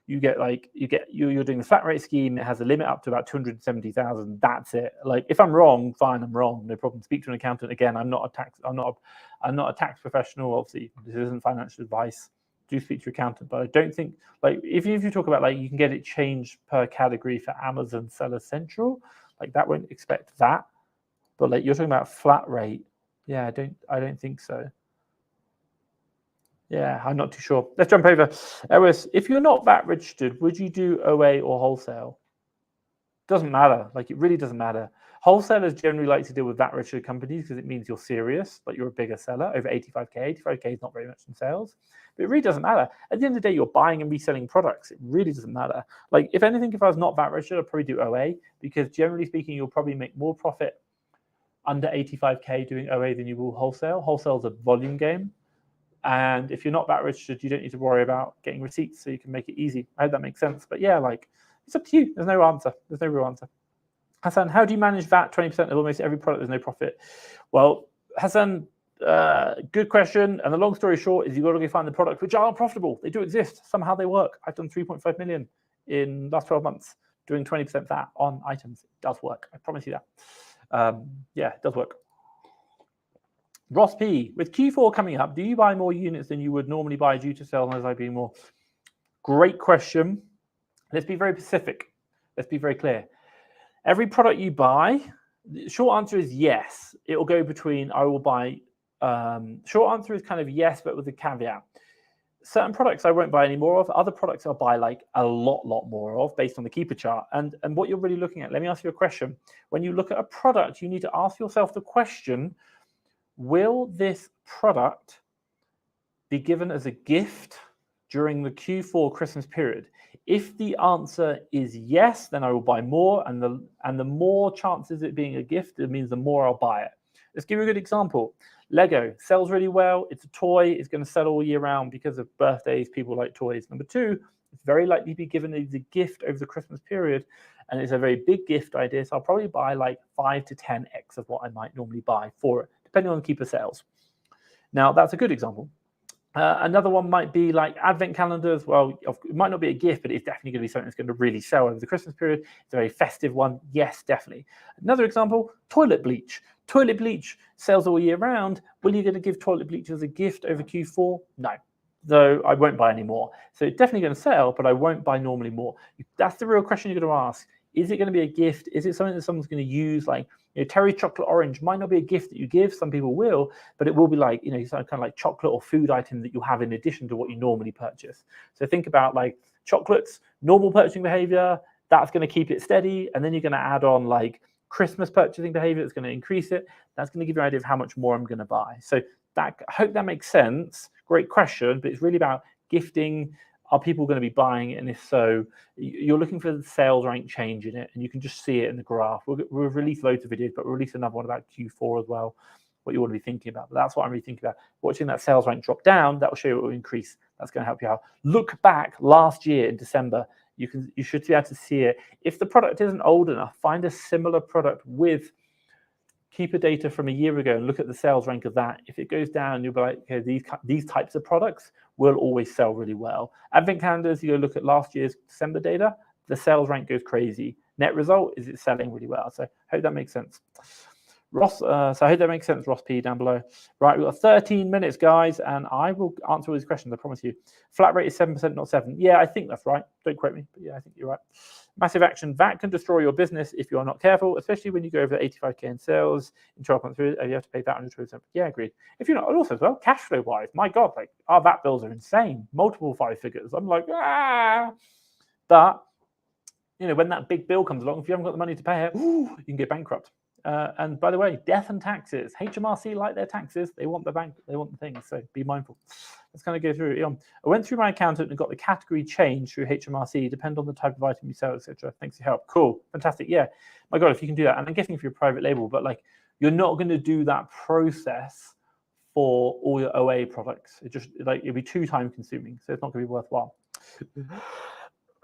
You're doing the flat rate scheme. It has a limit up to about 270,000. That's it. Like, if I'm wrong, fine, I'm wrong. No problem. Speak to an accountant. Again, I'm not a tax professional. Obviously, this isn't financial advice. Do speak to your accountant. But I don't think, like, if you talk about like you can get it changed per category for Amazon Seller Central, like that won't expect that. But like, you're talking about flat rate. Yeah, I don't think so. Yeah, I'm not too sure. Let's jump over. Eris, if you're not VAT registered, would you do OA or wholesale? Doesn't matter. Like, it really doesn't matter. Wholesalers generally like to deal with VAT registered companies because it means you're serious, like you're a bigger seller over 85K. 85K is not very much in sales, but it really doesn't matter. At the end of the day, you're buying and reselling products. It really doesn't matter. Like, if anything, if I was not VAT registered, I'd probably do OA, because generally speaking, you'll probably make more profit under 85K doing OA than you will wholesale. Wholesale is a volume game. And if you're not VAT registered, you don't need to worry about getting receipts, so you can make it easy. I hope that makes sense. But yeah, like, it's up to you. There's no answer. There's no real answer. Hassan, how do you manage VAT 20% of almost every product? There's no profit. Well, Hassan, good question. And the long story short is you've got to go find the products which are profitable. They do exist. Somehow they work. I've done 3.5 million in the last 12 months doing 20% VAT on items. It does work. I promise you that. Yeah, it does work. Ross P, with Q4 coming up, do you buy more units than you would normally buy due to sales as I being more? Great question. Let's be very specific. Let's be very clear. Every product you buy, the short answer is yes. It will go between, I will buy, short answer is kind of yes, but with a caveat. Certain products I won't buy any more of. Other products I'll buy like a lot more of based on the keeper chart. And what you're really looking at, let me ask you a question. When you look at a product, you need to ask yourself the question, will this product be given as a gift during the Q4 Christmas period? If the answer is yes, then I will buy more, and the more chances of it being a gift, it means the more I'll buy it. Let's give you a good example. Lego sells really well. It's a toy. It's going to sell all year round because of birthdays. People like toys. Number two, it's very likely to be given as a gift over the Christmas period, and it's a very big gift idea. So I'll probably buy like 5 to 10x of what I might normally buy for it, depending on keeper sales. Now, that's a good example. Another one might be like advent calendars. Well, it might not be a gift, but it's definitely going to be something that's going to really sell over the Christmas period. It's a very festive one. Yes, definitely. Another example, toilet bleach. Toilet bleach sells all year round. Will you going to give toilet bleach as a gift over Q4? No. Though I won't buy any more. So it's definitely going to sell, but I won't buy normally more. That's the real question you're going to ask. Is it going to be a gift? Is it something that someone's going to use? Like, Terry chocolate orange might not be a gift that you give. Some people will, but it will be like, some kind of like chocolate or food item that you have in addition to what you normally purchase. So think about like chocolates, normal purchasing behavior, that's going to keep it steady. And then you're going to add on like Christmas purchasing behavior that's going to increase it. That's going to give you an idea of how much more I'm going to buy. So I hope that makes sense. Great question, but it's really about gifting. Are people going to be buying it? And if so, you're looking for the sales rank change in it, and you can just see it in the graph. We'll release loads of videos, but we'll release another one about Q4 as well, what you want to be thinking about. But that's what I'm really thinking about. Watching that sales rank drop down, that will show you it will increase. That's going to help you out. Look back last year in December. You should be able to see it. If the product isn't old enough, find a similar product with keeper data from a year ago and look at the sales rank of that. If it goes down, you'll be like, okay, these types of products will always sell really well. Advent calendars, you go look at last year's December data, the sales rank goes crazy. Net result is it's selling really well. So I hope that makes sense. Ross, so I hope that makes sense, Ross P down below. Right, we've got 13 minutes, guys, and I will answer all these questions, I promise you. Flat rate is 7%, not 7. Yeah, I think that's right. Don't quote me, but yeah, I think you're right. Massive action. VAT can destroy your business if you're not careful, especially when you go over 85k in sales in 12 months. You have to pay VAT on your 20%. Yeah, agreed. If you're not, also as well, cash flow wise, my God, like our VAT bills are insane. Multiple 5 figures. I'm like, But when that big bill comes along, if you haven't got the money to pay it, you can get bankrupt. And by the way, death and taxes. HMRC like their taxes. They want the bank. They want the things. So be mindful. Let's kind of go through it. I went through my accountant and got the category change through HMRC. Depend on the type of item you sell, etc. Thanks for your help. Cool, fantastic. Yeah, my God, if you can do that. And I'm guessing if you're a private label, but like you're not going to do that process for all your OA products. It just it'll be too time consuming. So it's not going to be worthwhile.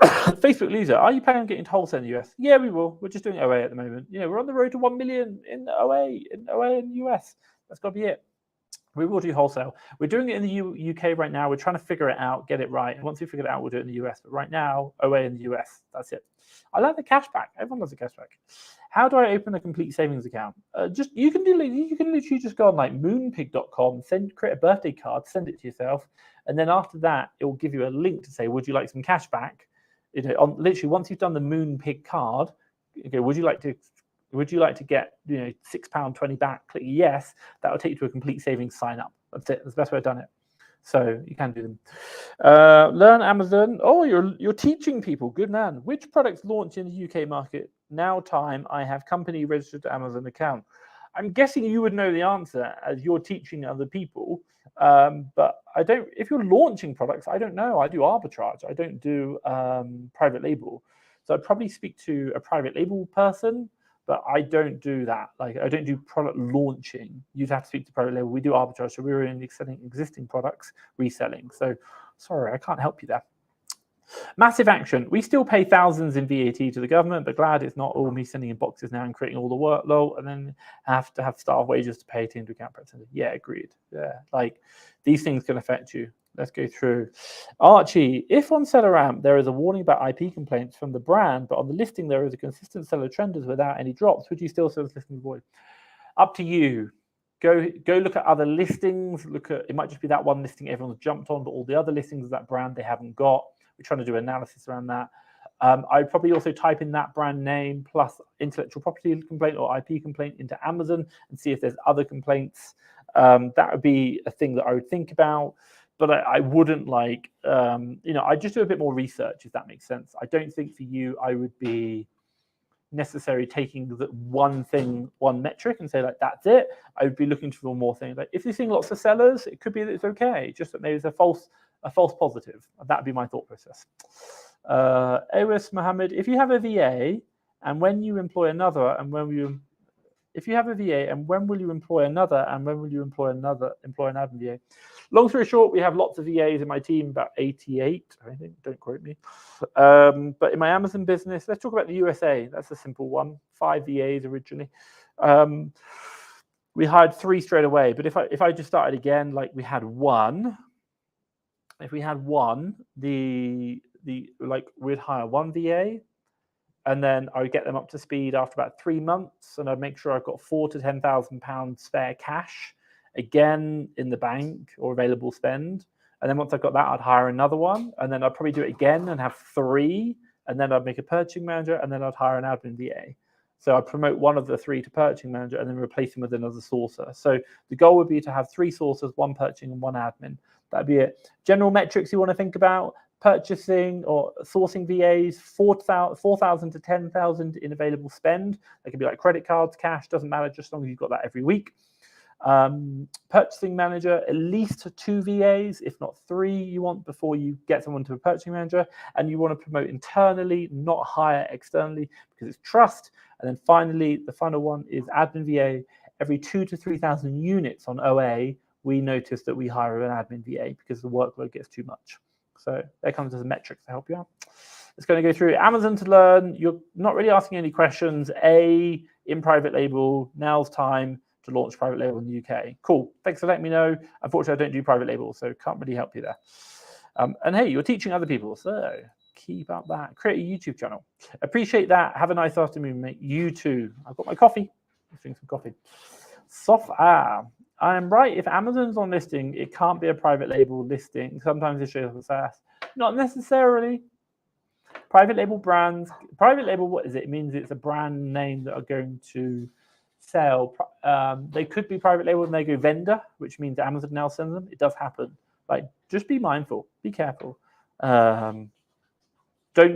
Facebook loser, are you planning on getting to wholesale in the US? Yeah, we will. We're just doing OA at the moment. We're on the road to 1 million in OA in the US. That's got to be it. We will do wholesale. We're doing it in the UK right now. We're trying to figure it out, get it right. And once we figure it out, we'll do it in the US. But right now, OA in the US. That's it. I like the cashback. Everyone loves the cashback. How do I open a complete savings account? You can literally just go on like moonpig.com, create a birthday card, send it to yourself, and then after that, it will give you a link to say, would you like some cashback? Literally once you've done the Moonpig card, okay, would you like to get £6.20 back? Click yes. That will take you to a complete savings sign up. That's it. That's the best way I've done it. So you can do them. Learn Amazon. Oh, you're teaching people. Good man. Which products launch in the UK market? Now time. I have company registered to Amazon account. I'm guessing you would know the answer as you're teaching other people. But I don't. If you're launching products, I don't know. I do arbitrage. I don't do private label. So I'd probably speak to a private label person, but I don't do that. Like I don't do product launching. You'd have to speak to private label. We do arbitrage. So we're in selling existing products, reselling. So sorry, I can't help you there. Massive action. We still pay thousands in VAT to the government, but glad it's not all me sending in boxes now and creating all the workload and then have to have staff wages to pay to into account. Yeah, agreed. Yeah, like these things can affect you. Let's go through. Archie, if on Seller Amp there is a warning about IP complaints from the brand, but on the listing there is a consistent seller trend without any drops, would you still sell this listing void? Up to you. Go look at other listings. It might just be that one listing everyone's jumped on, but all the other listings of that brand they haven't got. We're trying to do analysis around that. I'd probably also type in that brand name plus intellectual property complaint or IP complaint into Amazon and see if there's other complaints. That would be a thing that I would think about. But I wouldn't I'd just do a bit more research, if that makes sense. I don't think for you, I would be necessarily taking the one metric and say like that's it. I would be looking for more things. Like if you're seeing lots of sellers, it could be that it's okay, just that maybe it's a false positive. That would be my thought process. Awis Mohammed, if you have a VA and when you employ another, and when you if you have a VA and when will you employ another, and when will you employ an admin VA? Long story short, we have lots of VAs in my team, about 88, I think, don't quote me. But in my Amazon business, let's talk about the USA. That's a simple one. 5 VAs originally. We hired 3 straight away, but if I just started again, like we had one, if we had one, we'd hire 1 VA, and then I would get them up to speed after about 3 months, and I'd make sure I've got £4,000 to £10,000 spare cash, again in the bank or available spend. And then once I've got that, I'd hire another one, and then I'd probably do it again and have 3, and then I'd make a purchasing manager, and then I'd hire an admin VA. So I'd promote one of the 3 to purchasing manager and then replace him with another sourcer. So the goal would be to have 3 sourcers, 1 purchasing and 1 admin. That'd be it. General metrics you want to think about: purchasing or sourcing VAs, 4,000 to 10,000 in available spend. They could be like credit cards, cash, doesn't matter, just as long as you've got that every week. Purchasing manager, at least 2 VAs, if not 3 you want before you get someone to a purchasing manager, and you want to promote internally, not hire externally, because it's trust. And then finally, the final one is admin VA. Every 2,000 to 3,000 units on OA, we notice that we hire an admin VA because the workload gets too much. So that comes as a metric to help you out. It's going to go through Amazon to learn. You're not really asking any questions. In private label, now's time to launch private label in the UK. Cool. Thanks for letting me know. Unfortunately, I don't do private label, so can't really help you there. And hey, you're teaching other people, so keep up that. Create a YouTube channel. Appreciate that. Have a nice afternoon, mate. You too. I've got my coffee. Let's drink some coffee. I'm right. If Amazon's on listing, it can't be a private label listing. Sometimes it shows SaaS. Not necessarily. Private label brands. Private label, what is it? It means it's a brand name that are going to sell. They could be private label and they go vendor, which means Amazon now sends them. It does happen. Like, just be mindful. Be careful. Don't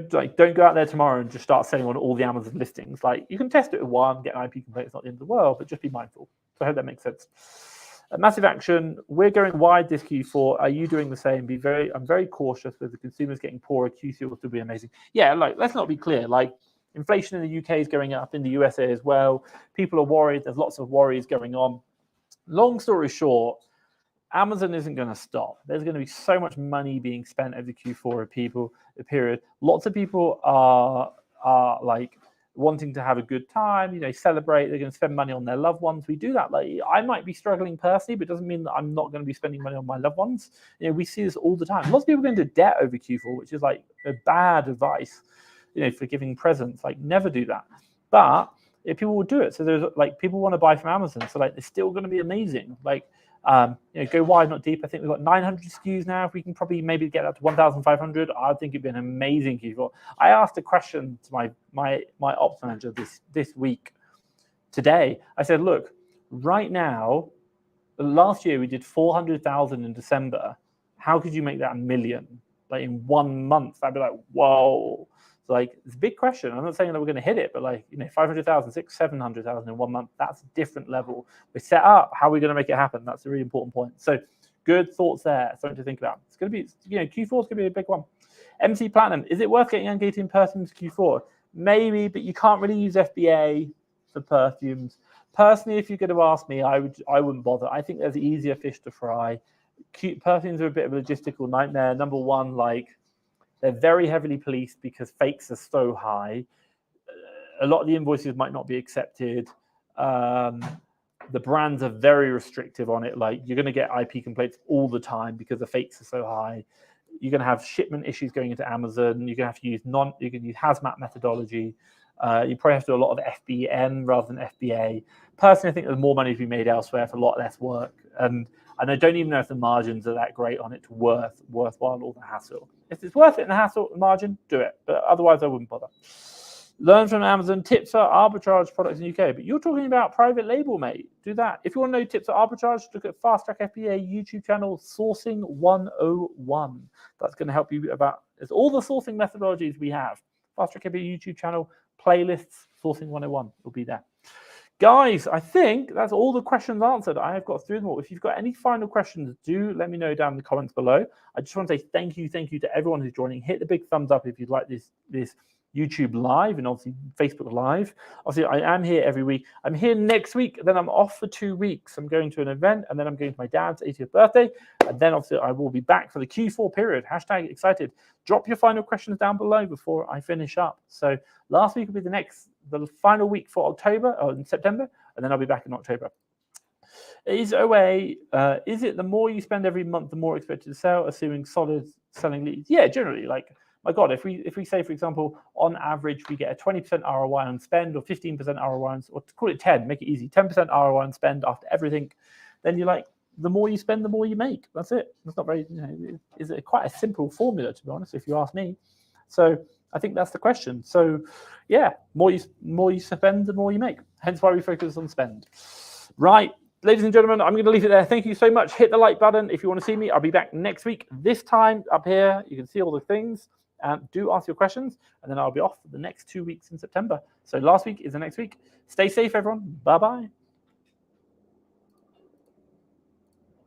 go out there tomorrow and just start selling on all the Amazon listings. Like, you can test it with one, get an IP complaint. It's not the end of the world, but just be mindful. So I hope that makes sense. Massive action. We're going wide this Q4. Are you doing the same? I'm very cautious with the consumers getting poorer. Q4 will still be amazing. Yeah, like, let's not be clear. Like, inflation in the UK is going up, in the USA as well. People are worried. There's lots of worries going on. Long story short, Amazon isn't going to stop. There's going to be so much money being spent over the Q4 period. Lots of people are like wanting to have a good time, celebrate. They're going to spend money on their loved ones. We do that. Like, I might be struggling personally, but it doesn't mean that I'm not going to be spending money on my loved ones. We see this all the time. Lots of people go into debt over Q4, which is like a bad advice, for giving presents. Like, never do that. But if people will do it, so there's like people want to buy from Amazon, so like it's still going to be amazing. Like, go wide, not deep. I think we've got 900 SKUs now. If we can probably maybe get up to 1,500, I think it'd be an amazing Q4. I asked a question to my ops manager this week today. I said, look, right now, last year we did 400,000 in December. How could you make that 1 million like in 1 month? I'd be like, whoa. Like, it's a big question. I'm not saying that we're going to hit it, but 500,000, 600,000, 700,000 in 1 month, that's a different level. We're set up. How are we going to make it happen? That's a really important point. So good thoughts there. Something to think about. It's going to be, Q4 is going to be a big one. MC Platinum, is it worth getting Ungated in perfumes Q4? Maybe, but you can't really use FBA for perfumes. Personally, if you're going to ask me, I wouldn't bother. I think there's easier fish to fry. Perfumes are a bit of a logistical nightmare. Number one, they're very heavily policed because fakes are so high. A lot of the invoices might not be accepted. The brands are very restrictive on it. Like, you're going to get IP complaints all the time because the fakes are so high. You're going to have shipment issues going into Amazon. You're going to have to use you can use hazmat methodology. You probably have to do a lot of FBN rather than FBA. Personally, I think there's more money to be made elsewhere for a lot less work. And I don't even know if the margins are that great on it to worthwhile all the hassle. If it's worth it in the hassle margin, do it. But otherwise, I wouldn't bother. Learn from Amazon. Tips for arbitrage products in the UK. But you're talking about private label, mate. Do that. If you want to know tips for arbitrage, look at Fast Track FBA YouTube channel, Sourcing 101. That's going to help you it's all the sourcing methodologies we have. Fast Track FBA YouTube channel, playlists, Sourcing 101 will be there. Guys, I think that's all the questions answered. I have got through them all. If you've got any final questions, do let me know down in the comments below. I just want to say thank you to everyone who's joining. Hit the big thumbs up if you'd like this YouTube live and obviously Facebook live. Obviously, I am here every week. I'm here next week, then I'm off for 2 weeks. I'm going to an event, and then I'm going to my dad's 80th birthday, and then obviously I will be back for the Q4 period. # excited. Drop your final questions down below before I finish up. So last week will be the final week for October or in September, and then I'll be back in October. Is it the more you spend every month, the more expected to sell, assuming solid selling leads? Yeah, generally. Like, my God, if we say, for example, on average, we get a 20% ROI on spend or 15% ROI, or call it 10, make it easy, 10% ROI on spend after everything, then you're like, the more you spend, the more you make. That's it. It's not very, it's quite a simple formula, to be honest, if you ask me. So I think that's the question. So yeah, more you spend, the more you make. Hence why we focus on spend. Right. Ladies and gentlemen, I'm going to leave it there. Thank you so much. Hit the like button if you want to see me. I'll be back next week. This time up here, you can see all the things. Do ask your questions, and then I'll be off for the next 2 weeks in September. So last week is the next week. Stay safe, everyone. Bye-bye.